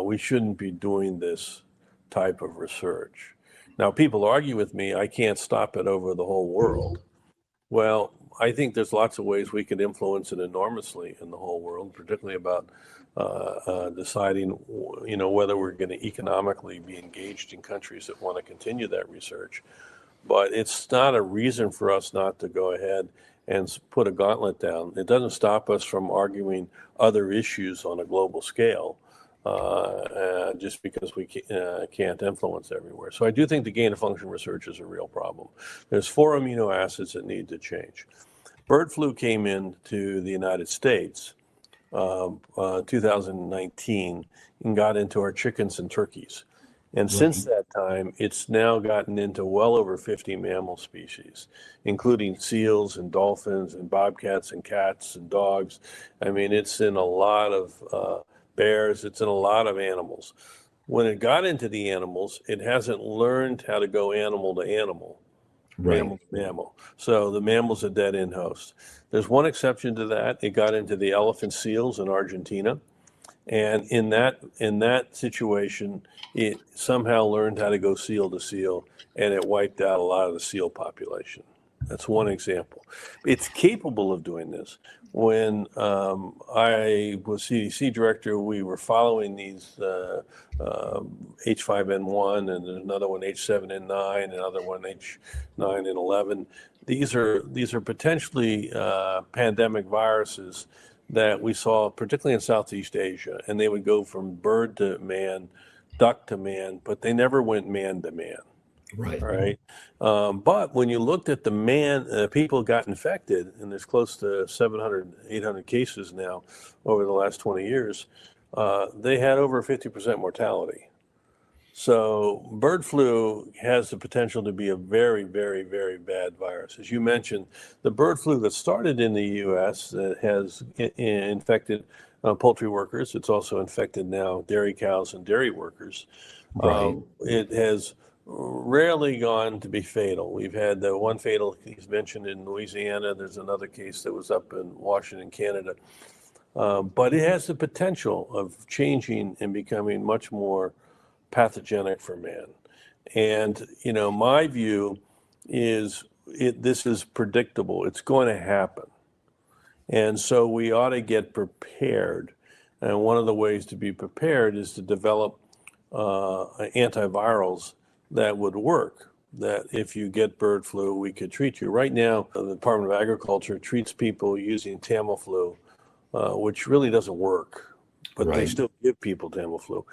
We shouldn't be doing this type of research. Now, people argue with me, I can't stop it over the whole world. Well, I think there's lots of ways we could influence it enormously in the whole world, particularly about deciding, whether we're going to economically be engaged in countries that want to continue that research. But it's not a reason for us not to go ahead and put a gauntlet down. It doesn't stop us from arguing other issues on a global scale, just because we can't influence everywhere. So I do think the gain of function research is a real problem. There's 4 amino acids that need to change. Bird flu came into the United States 2019 and got into our chickens and turkeys. And since that time, it's now gotten into well over 50 mammal species, including seals and dolphins and bobcats and cats and dogs. I mean, it's in a lot of bears, it's in a lot of animals. When it got into the animals, it hasn't learned how to go animal to animal, mammal to mammal. So the mammal's a dead end host. There's one exception to that. It got into the elephant seals in Argentina. And in that situation, it somehow learned how to go seal to seal, and it wiped out a lot of the seal population. That's one example. It's capable of doing this. When I was CDC director, we were following these H5N1, and there's another one H7N9, another one H9N11. These are potentially pandemic viruses that we saw, particularly in Southeast Asia, and they would go from bird to man, duck to man, but they never went man to man. Right. But when you looked at the people got infected, and there's close to 700, 800 cases now over the last 20 years, they had over 50% mortality. So bird flu has the potential to be a very, very, very bad virus. As you mentioned, the bird flu that started in the U.S. Has infected poultry workers. It's also infected now dairy cows and dairy workers. It has rarely gone to be fatal. We've had the one fatal case mentioned in Louisiana. There's another case that was up in Washington, Canada. But it has the potential of changing and becoming much more pathogenic for man. And, my view is this is predictable. It's going to happen. And so we ought to get prepared. And one of the ways to be prepared is to develop antivirals that would work, that if you get bird flu, we could treat you. Right now, the Department of Agriculture treats people using Tamiflu, which really doesn't work, but they still give people Tamiflu.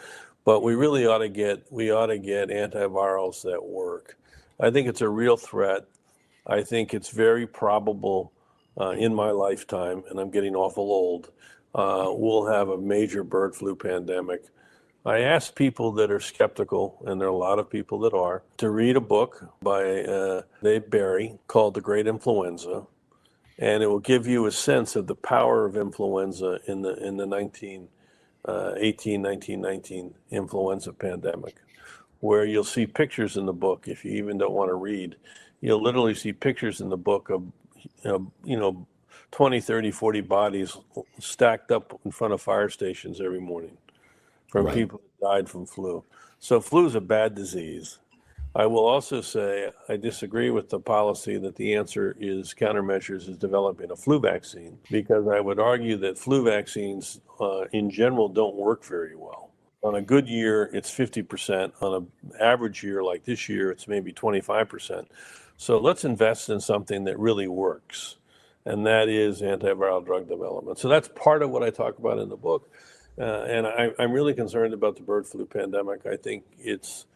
But we really ought to get antivirals that work. I think it's a real threat. I think it's very probable in my lifetime, and I'm getting awful old, we'll have a major bird flu pandemic. I asked people that are skeptical, and there are a lot of people that are, to read a book by Dave Barry called The Great Influenza, and it will give you a sense of the power of influenza in the 1919 influenza pandemic, where you'll see pictures in the book. If you even don't want to read, you'll literally see pictures in the book of 20, 30, 40 bodies stacked up in front of fire stations every morning from people that died from flu. So flu is a bad disease. I will also say I disagree with the policy that the answer is countermeasures is developing a flu vaccine, because I would argue that flu vaccines in general don't work very well. On a good year, it's 50%. On an average year like this year, it's maybe 25%. So let's invest in something that really works, and that is antiviral drug development. So that's part of what I talk about in the book. And I'm really concerned about the bird flu pandemic. I think it's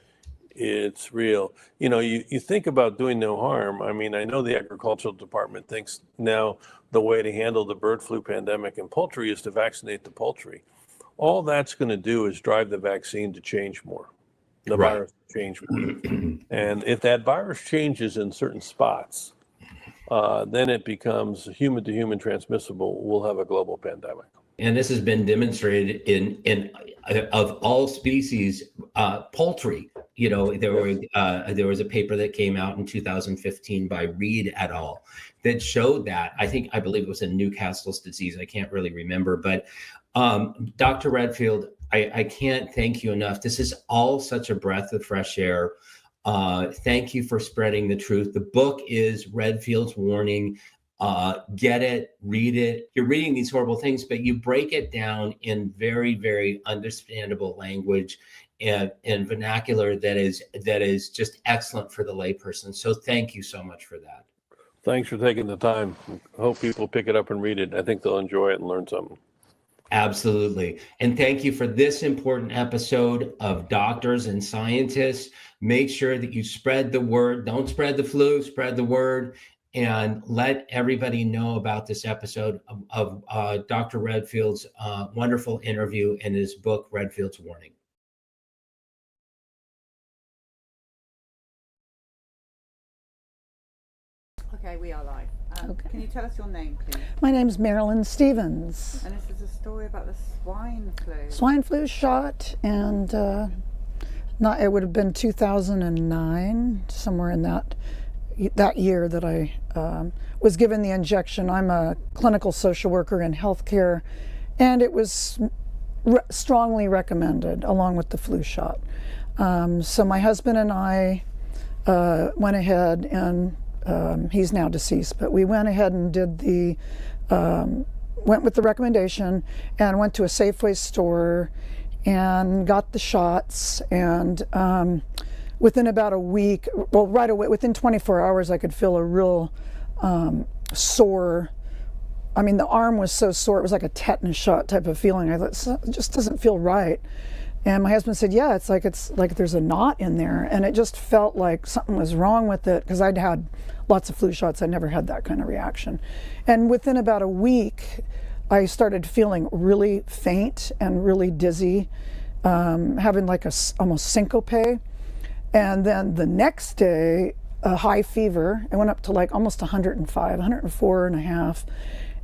real. You think about doing no harm. I mean, I know the agricultural department thinks now the way to handle the bird flu pandemic in poultry is to vaccinate the poultry. All that's going to do is drive the vaccine to change more, the virus to change more. And if that virus changes in certain spots, then it becomes human to human transmissible. We'll have a global pandemic. And this has been demonstrated in of all species, poultry. There was a paper that came out in 2015 by Reed et al. That showed that. I believe it was in Newcastle's disease. I can't really remember, but Dr. Redfield, I can't thank you enough. This is all such a breath of fresh air. Thank you for spreading the truth. The book is Redfield's Warning. Get it, read it. You're reading these horrible things, but you break it down in very, very understandable language and vernacular that is just excellent for the layperson. So thank you so much for that. Thanks for taking the time. I hope people pick it up and read it. I think they'll enjoy it and learn something. Absolutely. And thank you for this important episode of Doctors and Scientists. Make sure that you spread the word. Don't spread the flu, spread the word. And let everybody know about this episode of Dr. Redfield's wonderful interview in his book, Redfield's Warning. Okay, we are live. Okay. Can you tell us your name, please? My name's Marilyn Stevens. And this is a story about the swine flu. Swine flu shot, and it would have been 2009, somewhere in that year that I was given the injection. I'm a clinical social worker in healthcare, and it was strongly recommended along with the flu shot. So my husband and I went ahead and he's now deceased, but we went ahead and went with the recommendation and went to a Safeway store and got the shots. And within about a week, well, right away, within 24 hours, I could feel a real sore. I mean, the arm was so sore, it was like a tetanus shot type of feeling. I thought, it just doesn't feel right. And my husband said, yeah, it's like there's a knot in there. And it just felt like something was wrong with it, because I'd had lots of flu shots. I never had that kind of reaction. And within about a week, I started feeling really faint and really dizzy, having like almost syncope. And then the next day, a high fever. It went up to like almost 105, 104 and a half.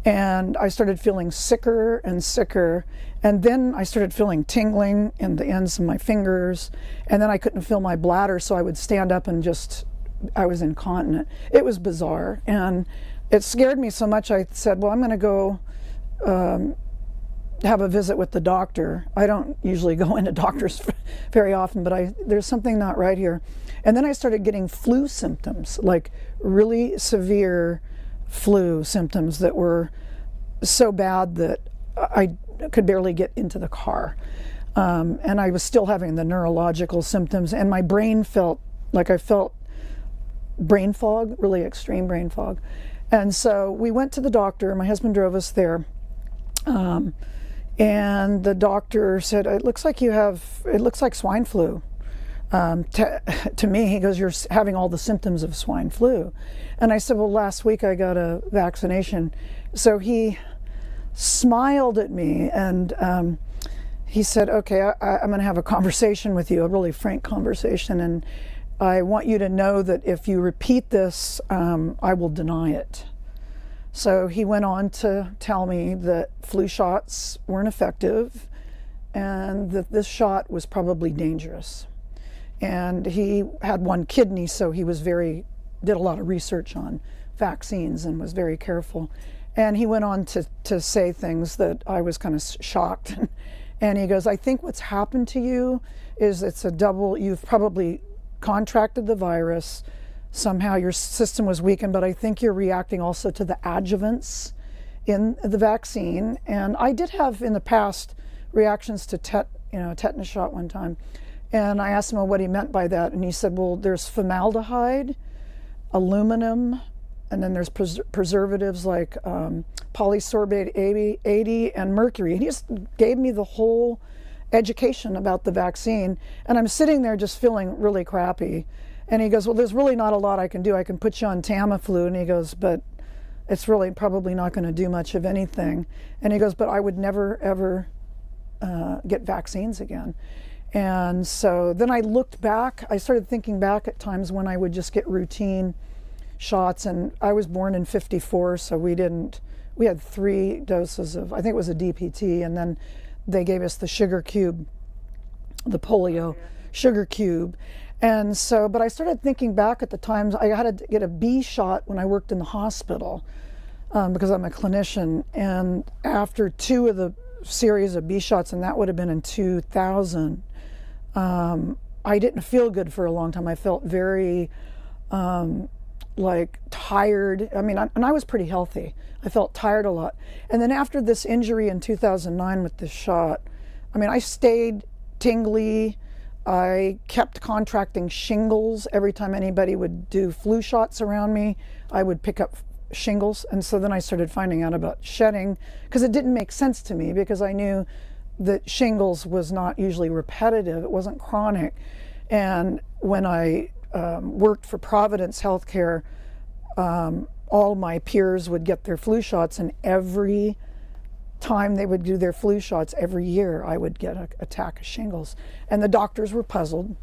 And I started feeling sicker and sicker. And then I started feeling tingling in the ends of my fingers. And then I couldn't feel my bladder, so I would stand up and I was incontinent. It was bizarre. And it scared me so much, I said, well, I'm going to go have a visit with the doctor. I don't usually go into doctors very often, but there's something not right here. And then I started getting flu symptoms, like really severe flu symptoms that were so bad that I could barely get into the car. And I was still having the neurological symptoms, and my brain felt like I felt brain fog, really extreme brain fog. And so we went to the doctor. My husband drove us there. And the doctor said, it looks like swine flu. To me, he goes, you're having all the symptoms of swine flu. And I said, well, last week I got a vaccination. So he smiled at me, and he said, okay, I'm going to have a conversation with you, a really frank conversation. And I want you to know that if you repeat this, I will deny it. So he went on to tell me that flu shots weren't effective and that this shot was probably dangerous. And he had one kidney, so he did a lot of research on vaccines and was very careful. And he went on to say things that I was kind of shocked. And he goes, I think what's happened to you is you've probably contracted the virus. Somehow your system was weakened, but I think you're reacting also to the adjuvants in the vaccine. And I did have in the past reactions to tetanus shot one time. And I asked him what he meant by that. And he said, well, there's formaldehyde, aluminum, and then there's preservatives like polysorbate 80 and mercury. And he just gave me the whole education about the vaccine. And I'm sitting there just feeling really crappy. And he goes, well, there's really not a lot I can do. I can put you on Tamiflu. And he goes, but it's really probably not going to do much of anything. And he goes, but I would never, ever get vaccines again. And so then I looked back. I started thinking back at times when I would just get routine shots. And I was born in 54, so we had 3 doses of, I think it was a DPT. And then they gave us the sugar cube, the polio sugar cube. And so, but I started thinking back at the times I had to get a B shot when I worked in the hospital because I'm a clinician. And after 2 of the series of B shots, and that would have been in 2000, I didn't feel good for a long time. I felt very like tired. I mean, and I was pretty healthy. I felt tired a lot. And then after this injury in 2009 with this shot, I mean, I stayed tingly. I kept contracting shingles. Every time anybody would do flu shots around me, I would pick up shingles. And so then I started finding out about shedding, because it didn't make sense to me, because I knew that shingles was not usually repetitive. It wasn't chronic. And when I worked for Providence Healthcare, all my peers would get their flu shots, and every time they would do their flu shots every year, I would get an attack of shingles. And the doctors were puzzled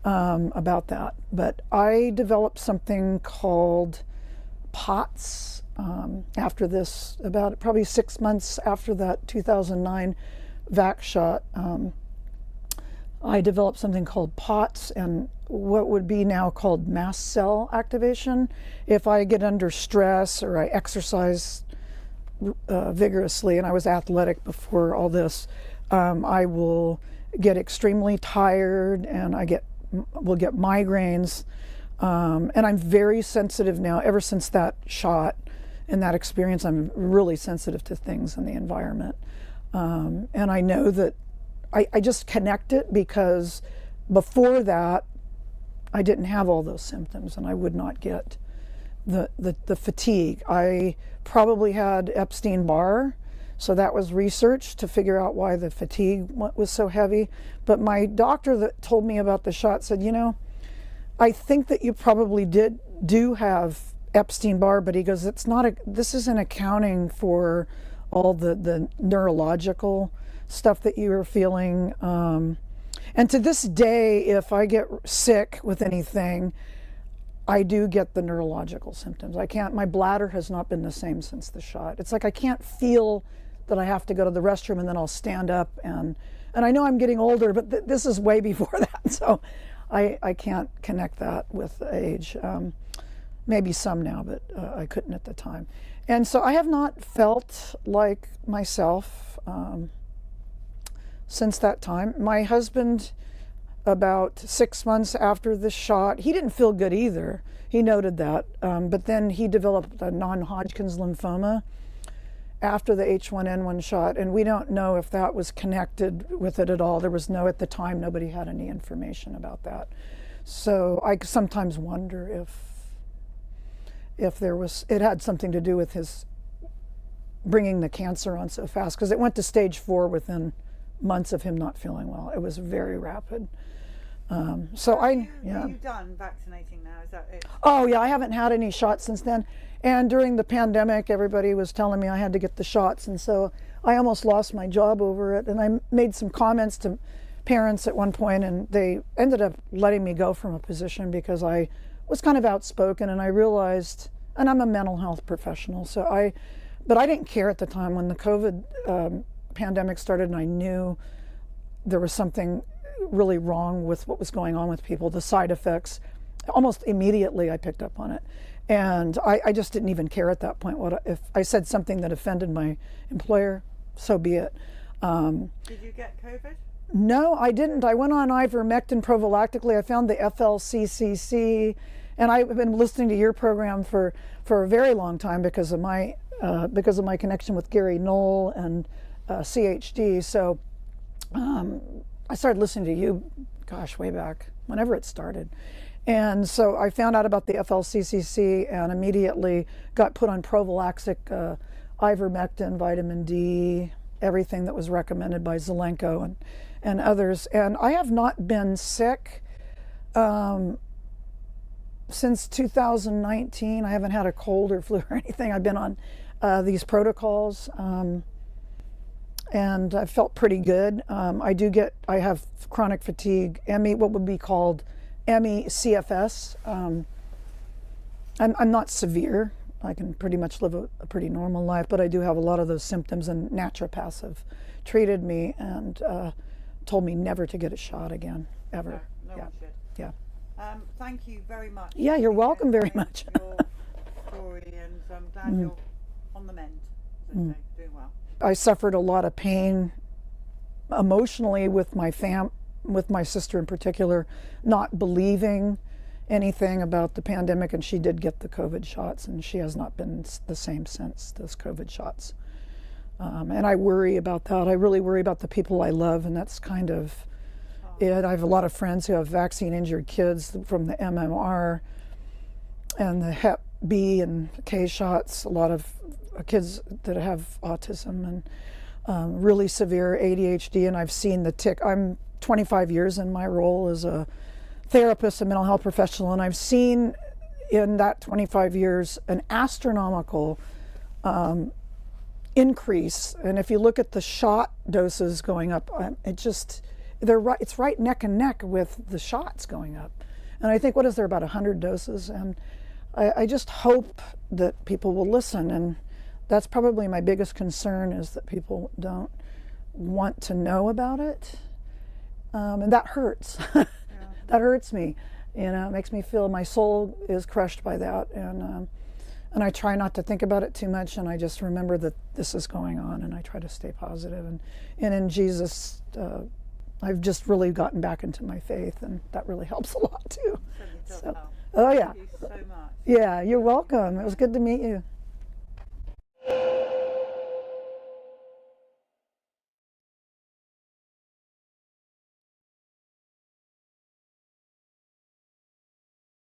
about that. But I developed something called POTS after this, about probably 6 months after that 2009 vax shot. I developed something called POTS and what would be now called mast cell activation. If I get under stress or I exercise vigorously, and I was athletic before all this, I will get extremely tired and will get migraines. And I'm very sensitive now. Ever since that shot and that experience, I'm really sensitive to things in the environment. And I know that I just connect it because before that, I didn't have all those symptoms and I would not get the fatigue. I probably had Epstein-Barr, so that was researched to figure out why the fatigue was so heavy. But my doctor that told me about the shot said, I think that you probably do have Epstein-Barr, but he goes, this isn't accounting for all the neurological stuff that you were feeling. And to this day, if I get sick with anything, I do get the neurological symptoms. My bladder has not been the same since the shot. It's like I can't feel that I have to go to the restroom and then I'll stand up and I know I'm getting older, but this is way before that. So I can't connect that with age. Maybe some now, but I couldn't at the time. And so I have not felt like myself since that time. My husband, about 6 months after the shot, he didn't feel good either. He noted that. But then he developed a non-Hodgkin's lymphoma after the H1N1 shot, and we don't know if that was connected with it at all. At the time, nobody had any information about that. So I sometimes wonder if it had something to do with his bringing the cancer on so fast, because it went to stage 4 within months of him not feeling well. It was very rapid. Are you done vaccinating now? Is that it? Oh yeah, I haven't had any shots since then. And during the pandemic, everybody was telling me I had to get the shots, and so I almost lost my job over it. And I made some comments to parents at one point, and they ended up letting me go from a position because I was kind of outspoken, and I realized, and I'm a mental health professional, but I didn't care at the time when the COVID pandemic started, and I knew there was something really wrong with what was going on with people, the side effects. Almost immediately I picked up on it. And I just didn't even care at that point. If I said something that offended my employer, so be it. Did you get COVID? No, I didn't. I went on ivermectin prophylactically. I found the FLCCC, and I've been listening to your program for a very long time because of my connection with Gary Knoll and CHD. So I started listening to you, way back, whenever it started. And so I found out about the FLCCC and immediately got put on prophylactic ivermectin, vitamin D, everything that was recommended by Zelenko and others. And I have not been sick since 2019. I haven't had a cold or flu or anything. I've been on these protocols. And I felt pretty good. I have chronic fatigue, what would be called ME/CFS. I'm not severe. I can pretty much live a pretty normal life, but I do have a lot of those symptoms, and naturopaths have treated me and told me never to get a shot again, ever. No one should. Yeah. Thank you very much. Yeah, you're welcome very much. Your story, and I'm glad you're on the mend, as they say, doing well. I suffered a lot of pain emotionally with with my sister in particular, not believing anything about the pandemic, and she did get the COVID shots, and she has not been the same since those COVID shots. And I worry about that. I really worry about the people I love, and that's kind of it. I have a lot of friends who have vaccine-injured kids from the MMR and the Hep B and K shots, a lot of kids that have autism and really severe ADHD, and I've seen the tick. I'm 25 years in my role as a therapist, a mental health professional, and I've seen in that 25 years an astronomical increase. And if you look at the shot doses going up, it's right neck and neck with the shots going up. And I think, what is there, about 100 doses? And I just hope that people will listen, and that's probably my biggest concern, is that people don't want to know about it, and that hurts. That hurts me. You know, it makes me feel my soul is crushed by that, and I try not to think about it too much, and I just remember that this is going on, and I try to stay positive. And in Jesus, I've just really gotten back into my faith, and that really helps a lot too. So, oh yeah. Thank you so much. Yeah, you're welcome. It was good to meet you.